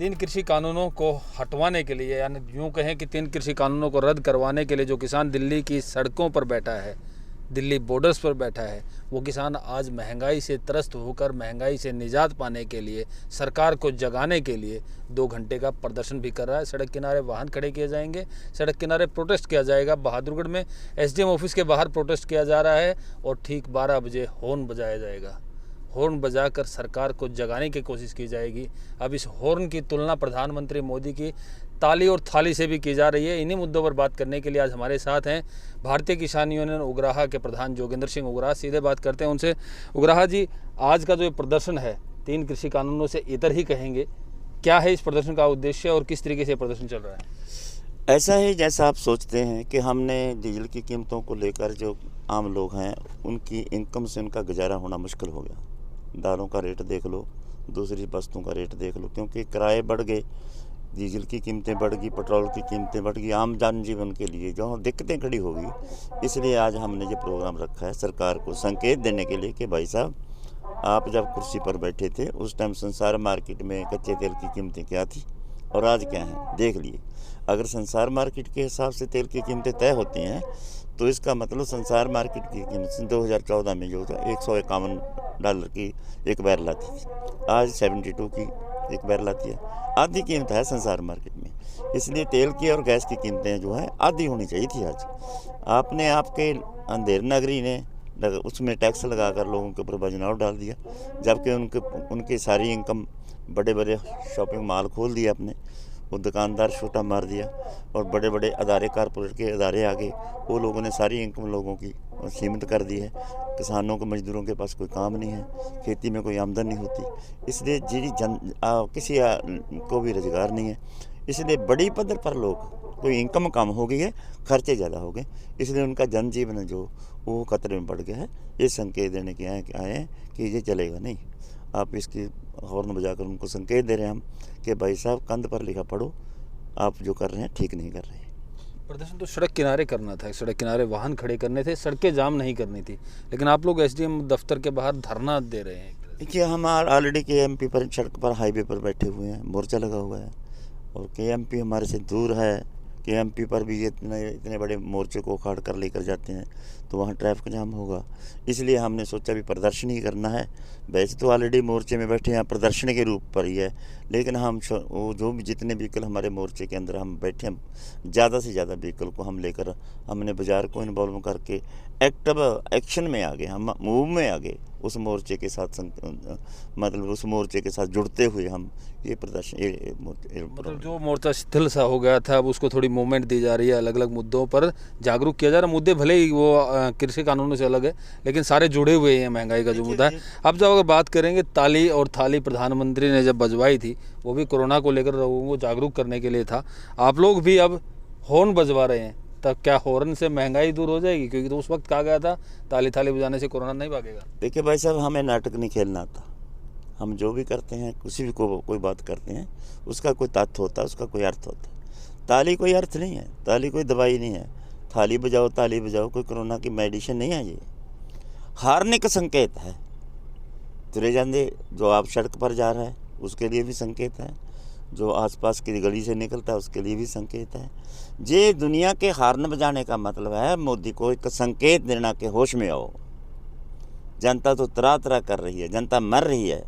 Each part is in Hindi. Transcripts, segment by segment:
तीन कृषि कानूनों को हटवाने के लिए, यानी यूँ कहें कि तीन कृषि कानूनों को रद्द करवाने के लिए जो किसान दिल्ली की सड़कों पर बैठा है, दिल्ली बॉर्डर्स पर बैठा है, वो किसान आज महंगाई से त्रस्त होकर महंगाई से निजात पाने के लिए, सरकार को जगाने के लिए 2 घंटे का प्रदर्शन भी कर रहा है। सड़क किनारे वाहन खड़े किए जाएंगे, सड़क किनारे प्रोटेस्ट किया जाएगा। बहादुरगढ़ में एसडीएम ऑफिस के बाहर प्रोटेस्ट किया जा रहा है और ठीक 12 बजे हॉर्न बजाया जाएगा। हॉर्न बजाकर सरकार को जगाने की कोशिश की जाएगी। अब इस हॉर्न की तुलना प्रधानमंत्री मोदी की ताली और थाली से भी की जा रही है। इन्हीं मुद्दों पर बात करने के लिए आज हमारे साथ हैं भारतीय किसान यूनियन उग्राहा के प्रधान जोगेंद्र सिंह उग्राहा। सीधे बात करते हैं उनसे। उग्राहा जी, आज का जो ये प्रदर्शन है, तीन कृषि कानूनों से इतर ही कहेंगे, क्या है इस प्रदर्शन का उद्देश्य और किस तरीके से प्रदर्शन चल रहा है? ऐसा ही जैसा आप सोचते हैं कि हमने डीजल की कीमतों को लेकर जो आम लोग हैं उनकी इनकम से उनका गुजारा होना मुश्किल हो गया। दालों का रेट देख लो, दूसरी वस्तुओं का रेट देख लो, क्योंकि किराए बढ़ गए, डीजल की कीमतें बढ़ गई, पेट्रोल की कीमतें बढ़ गई, आम जनजीवन के लिए जो दिक्कतें खड़ी हो गई। इसलिए आज हमने ये प्रोग्राम रखा है सरकार को संकेत देने के लिए कि भाई साहब, आप जब कुर्सी पर बैठे थे उस टाइम संसार मार्केट में कच्चे तेल की कीमतें क्या थी और आज क्या हैं, देख लिए। अगर संसार मार्केट के हिसाब से तेल की कीमतें तय होती हैं तो इसका मतलब संसार मार्केट की कीमत 2014 में जो था $151 की एक बैरल आती थी, आज 72 की एक बैरल आती है। आधी कीमत है संसार मार्केट में। इसलिए तेल की और गैस की कीमतें जो है आधी होनी चाहिए थी। आज आपने आपके अंधेर नगरी ने उसमें टैक्स लगाकर लोगों के ऊपर बजनाव डाल दिया, जबकि उनकी सारी इनकम बड़े बड़े शॉपिंग मॉल खोल दिया आपने, वो दुकानदार छोटा मार दिया और बड़े बड़े अदारे, कारपोरेट के अदारे आ गए, वो लोगों ने सारी इनकम लोगों की सीमित कर दी है। किसानों को, मजदूरों के पास कोई काम नहीं है, खेती में कोई आमदन नहीं होती, इसलिए किसी को भी रोजगार नहीं है। इसलिए बड़ी पद्धर पर लोग, कोई इनकम कम हो गई है, खर्चे ज़्यादा हो गए, इसलिए उनका जनजीवन जो वो खतरे में बढ़ गया है। ये संकेत देने के आए हैं कि ये चलेगा नहीं। आप इसकी हॉर्न बजाकर उनको संकेत दे रहे हैं हम कि भाई साहब, कंध पर लिखा पढ़ो, आप जो कर रहे हैं ठीक नहीं कर रहे हैं। प्रदर्शन तो सड़क किनारे करना था, सड़क किनारे वाहन खड़े करने थे, सड़कें जाम नहीं करनी थी, लेकिन आप लोग एसडीएम दफ्तर के बाहर धरना दे रहे हैं। देखिए, हम ऑलरेडी KMP पर सड़क पर हाईवे पर बैठे हुए हैं, मोर्चा लगा हुआ है और KMP हमारे से दूर है। KMP पर भी इतने बड़े मोर्चे को उखाड़ कर लेकर जाते हैं तो वहाँ ट्रैफिक जाम होगा। इसलिए हमने सोचा भी प्रदर्शन ही करना है। वैसे तो ऑलरेडी मोर्चे में बैठे हैं, प्रदर्शन के रूप पर ही है, लेकिन हम वो जो भी जितने व्हीकल हमारे मोर्चे के अंदर हम बैठे हैं, ज़्यादा से ज़्यादा व्हीकल को हम लेकर हमने बाज़ार को इन्वॉल्व करके एक्टिव एक्शन में आ गए, हम मूव में आ गए। उस मोर्चे के साथ मतलब उस मोर्चे के साथ जुड़ते हुए हम ये प्रदर्शन मतलब जो मोर्चा शिथिल सा हो गया था, अब उसको थोड़ी मूवमेंट दी जा रही है, अलग अलग मुद्दों पर जागरूक किया जा रहा है। मुद्दे भले ही वो कृषि कानूनों से अलग है, लेकिन सारे जुड़े हुए हैं। महंगाई का जो मुद्दा है, अब जब अगर बात करेंगे ताली और थाली, प्रधानमंत्री ने जब बजवाई थी, वो भी कोरोना को लेकर लोगों को जागरूक करने के लिए था। आप लोग भी अब हॉर्न बजवा रहे हैं, तब क्या हॉर्न से महंगाई दूर हो जाएगी? क्योंकि तो उस वक्त कहा गया था ताली थाली बजाने से कोरोना नहीं भागेगा। देखिए भाई साहब, हमें नाटक नहीं खेलना आता। हम जो भी करते हैं, किसी भी को कोई बात करते हैं, उसका कोई तथ्य होता है, उसका कोई अर्थ होता है। ताली कोई अर्थ नहीं है, ताली कोई दवाई नहीं है। थाली बजाओ, ताली बजाओ, कोई कोरोना की मेडिसिन नहीं है। ये हारने का संकेत है। तुरे जाने जो आप सड़क पर जा रहा है उसके लिए भी संकेत है, जो आसपास की गली से निकलता है उसके लिए भी संकेत है। ये दुनिया के हारने बजाने का मतलब है मोदी को एक संकेत देना कि होश में आओ। जनता तो तरह तरह कर रही है, जनता मर रही है,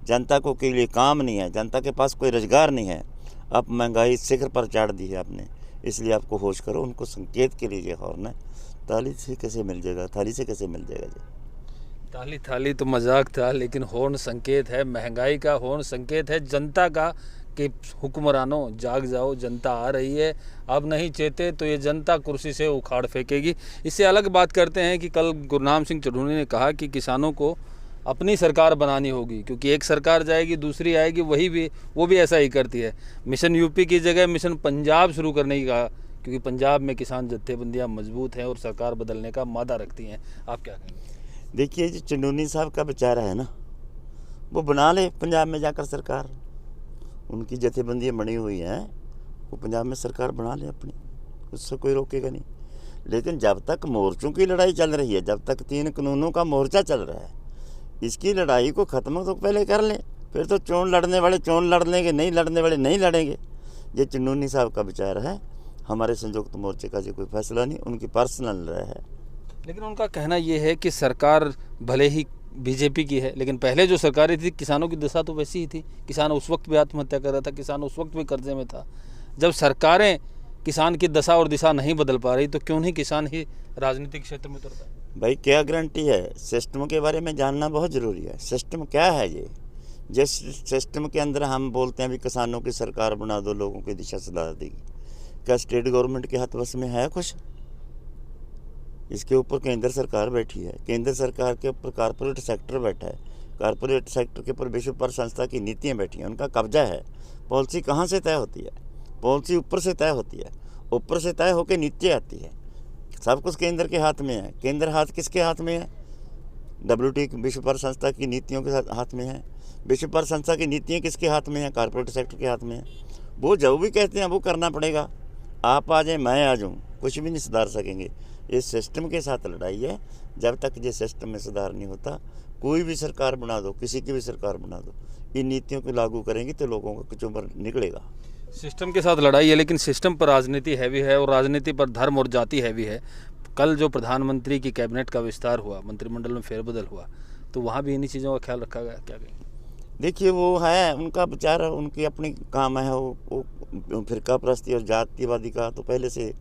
जनता को के लिए काम नहीं है, जनता के पास कोई रोजगार नहीं है। अब महंगाई शिखर पर चढ़ दी है आपने, इसलिए आपको होश करो। उनको संकेत के लिए ये हॉर्न है। ताली से कैसे मिल जाएगा, थाली से कैसे मिल जाएगा? जी, ताली थाली तो मजाक था, लेकिन हॉर्न संकेत है महंगाई का, हॉर्न संकेत है जनता का कि हुक्मरानों जाग जाओ, जनता आ रही है। अब नहीं चेते तो ये जनता कुर्सी से उखाड़ फेंकेगी। इससे अलग बात करते हैं कि कल गुरनाम सिंह चढ़ूनी ने कहा कि किसानों को अपनी सरकार बनानी होगी, क्योंकि एक सरकार जाएगी दूसरी आएगी, वो भी ऐसा ही करती है। मिशन यूपी की जगह मिशन पंजाब शुरू करने की कहा, क्योंकि पंजाब में किसान जत्थेबंदियाँ मजबूत हैं और सरकार बदलने का मादा रखती हैं। आप क्या कहेंगे? देखिए, जो चंदूनी साहब का बेचारा है ना, वो बना ले पंजाब में जाकर सरकार। उनकी जथेबंदियाँ बनी हुई हैं, वो पंजाब में सरकार बना ले अपनी, उससे कोई रोकेगा नहीं। लेकिन जब तक मोर्चों की लड़ाई चल रही है, जब तक तीन कानूनों का मोर्चा चल रहा है, इसकी लड़ाई को ख़त्म तो पहले कर लें। फिर तो चोन लड़ने वाले चोन लड़ लेंगे, नहीं लड़ने वाले नहीं लड़ेंगे। ये चन्नूनी साहब का विचार है, हमारे संयुक्त मोर्चे का जो कोई फैसला नहीं, उनकी पर्सनल राय है। लेकिन उनका कहना ये है कि सरकार भले ही बीजेपी की है, लेकिन पहले जो सरकारें थी किसानों की दशा तो वैसी ही थी। किसान उस वक्त भी आत्महत्या कर रहा था, किसान उस वक्त भी कर्जे में था। जब सरकारें किसान की दशा और दिशा नहीं बदल पा रही तो क्यों नहीं किसान ही राजनीतिक क्षेत्र में उतरता है? भाई क्या गारंटी है? सिस्टम के बारे में जानना बहुत ज़रूरी है। सिस्टम क्या है ये? जिस सिस्टम के अंदर हम बोलते हैं भी किसानों की सरकार बना दो, लोगों की दिशा सुधार देगी, क्या स्टेट गवर्नमेंट के हाथ वश में है कुछ? इसके ऊपर केंद्र सरकार बैठी है, केंद्र सरकार के ऊपर कॉर्पोरेट सेक्टर बैठा है, कॉर्पोरेट सेक्टर के ऊपर विश्व पर संस्था की नीतियाँ बैठी हैं, उनका कब्जा है। पॉलिसी कहाँ से तय होती है? पॉलिसी ऊपर से तय होती है, ऊपर से तय होकर नीति आती है। सब कुछ केंद्र के हाथ में है। केंद्र हाथ किसके हाथ में है? WTO विश्व पर संस्था की नीतियों के हाथ में है। विश्व पर संस्था की नीतियाँ किसके हाथ में है? कॉर्पोरेट सेक्टर के हाथ में है। वो जो भी कहते हैं वो करना पड़ेगा। आप आ जाए, मैं आ जाऊँ, कुछ भी नहीं सुधार सकेंगे। इस सिस्टम के साथ लड़ाई है। जब तक ये सिस्टम में सुधार नहीं होता, कोई भी सरकार बना दो, किसी की भी सरकार बना दो, इन नीतियों को लागू करेंगे तो लोगों का कुछ ऊपर निकलेगा। सिस्टम के साथ लड़ाई है, लेकिन सिस्टम पर राजनीति हैवी है और राजनीति पर धर्म और जाति हैवी है। कल जो प्रधानमंत्री की कैबिनेट का विस्तार हुआ, मंत्रिमंडल में फेरबदल हुआ, तो वहाँ भी इन्हीं चीज़ों का ख्याल रखा गया, क्या कहेंगे? देखिए, वो है उनका विचार, उनकी अपनी काम है। वो फिरका परस्ती और जातिवादी का तो पहले से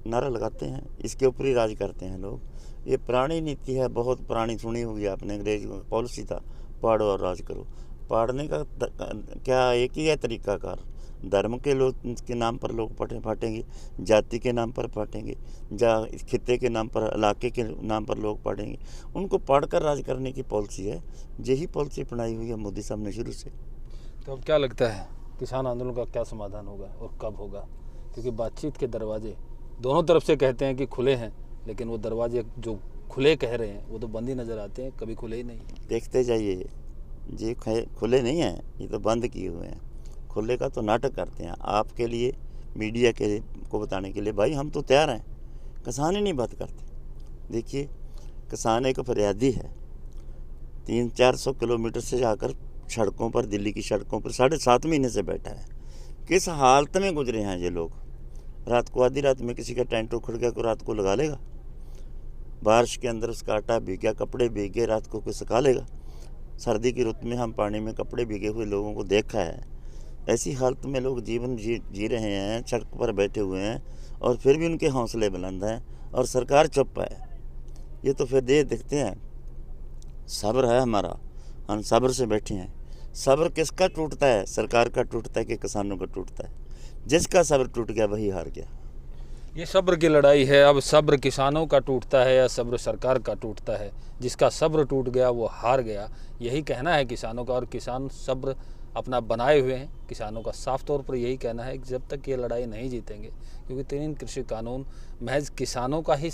नारा लगाते हैं, इसके ऊपर ही राज करते हैं लोग। ये पुरानी नीति है, बहुत पुरानी, सुनी होगी आपने। अंग्रेज का पॉलिसी था, पाड़ो और राज करो। पाड़ने का क्या एक ही है तरीकाकार? धर्म के लोग के नाम पर लोग फाटेंगे, जाति के नाम पर फाटेंगे, खित्ते के नाम पर, इलाके के नाम पर लोग फाटेंगे। उनको पाड़कर राज करने की पॉलिसी है। यही पॉलिसी अपनाई हुई है मोदी साहब ने शुरू से। तो अब क्या लगता है किसान आंदोलन का क्या समाधान होगा और कब होगा? क्योंकि बातचीत के दरवाजे दोनों तरफ से कहते हैं कि खुले हैं, लेकिन वो दरवाजे जो खुले कह रहे हैं वो तो बंद ही नज़र आते हैं, कभी खुले ही नहीं। देखते जाइए, ये खुले नहीं हैं, ये तो बंद किए हुए हैं। खुले का तो नाटक करते हैं आपके लिए, मीडिया के को बताने के लिए। भाई हम तो तैयार हैं, किसान ही नहीं बात करते। देखिए, किसान एक फरियादी है। 300-400 किलोमीटर से जाकर सड़कों पर, दिल्ली की सड़कों पर 7.5 महीने से बैठा है। किस हालत में गुजरे हैं ये लोग? रात को, आधी रात में किसी का टेंट उखड़ गया, कोई रात को लगा लेगा? बारिश के अंदर उसका आटा भीग गया, कपड़े भीग गए, रात को कोई सुखा लेगा? सर्दी की रुत में हम पानी में कपड़े भीगे हुए लोगों को देखा है। ऐसी हालत में लोग जीवन जी रहे हैं, सड़क पर बैठे हुए हैं, और फिर भी उनके हौसले बुलंद हैं और सरकार चुप है। ये तो फिर देखते हैं। सब्र है हमारा, हम सब्र से बैठे हैं। सब्र किसका टूटता है? सरकार का टूटता है कि किसानों का टूटता है? जिसका सब्र टूट गया वही हार गया। ये सब्र की लड़ाई है। अब सब्र किसानों का टूटता है या सब्र सरकार का टूटता है? जिसका सब्र टूट गया वो हार गया, यही कहना है किसानों का। और किसान सब्र अपना बनाए हुए हैं। किसानों का साफ तौर पर यही कहना है कि जब तक ये लड़ाई नहीं जीतेंगे, क्योंकि 3 कृषि कानून महज किसानों का ही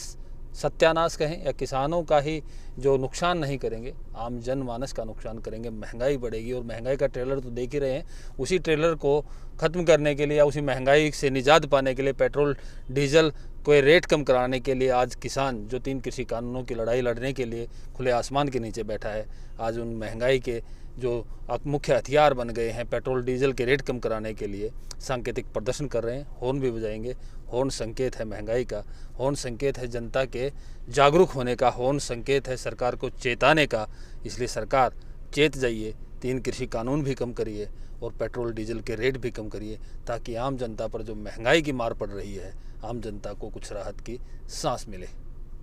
सत्यानाश कहें या किसानों का ही जो नुकसान नहीं करेंगे, आम जनमानस का नुकसान करेंगे। महंगाई बढ़ेगी और महंगाई का ट्रेलर तो देख ही रहे हैं। उसी ट्रेलर को ख़त्म करने के लिए या उसी महंगाई से निजात पाने के लिए, पेट्रोल डीजल को रेट कम कराने के लिए आज किसान जो 3 कृषि कानूनों की लड़ाई लड़ने के लिए खुले आसमान के नीचे बैठा है, आज उन महंगाई के जो मुख्य हथियार बन गए हैं, पेट्रोल डीजल के रेट कम कराने के लिए सांकेतिक प्रदर्शन कर रहे हैं। हॉर्न भी बजाएंगे। हॉर्न संकेत है महंगाई का, हॉर्न संकेत है जनता के जागरूक होने का, हॉर्न संकेत है सरकार को चेताने का। इसलिए सरकार चेत जाइए, 3 कृषि कानून भी कम करिए और पेट्रोल डीजल के रेट भी कम करिए, ताकि आम जनता पर जो महंगाई की मार पड़ रही है, आम जनता को कुछ राहत की सांस मिले।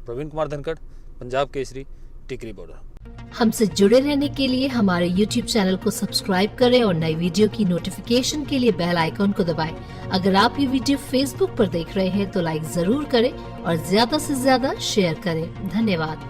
प्रवीण कुमार धनखड़, पंजाब केसरी, टिकरी बॉर्डर। हमसे जुड़े रहने के लिए हमारे YouTube चैनल को सब्सक्राइब करें और नई वीडियो की नोटिफिकेशन के लिए बेल आइकॉन को दबाएं। अगर आप ये वीडियो Facebook पर देख रहे हैं तो लाइक जरूर करें और ज्यादा से ज्यादा शेयर करें। धन्यवाद।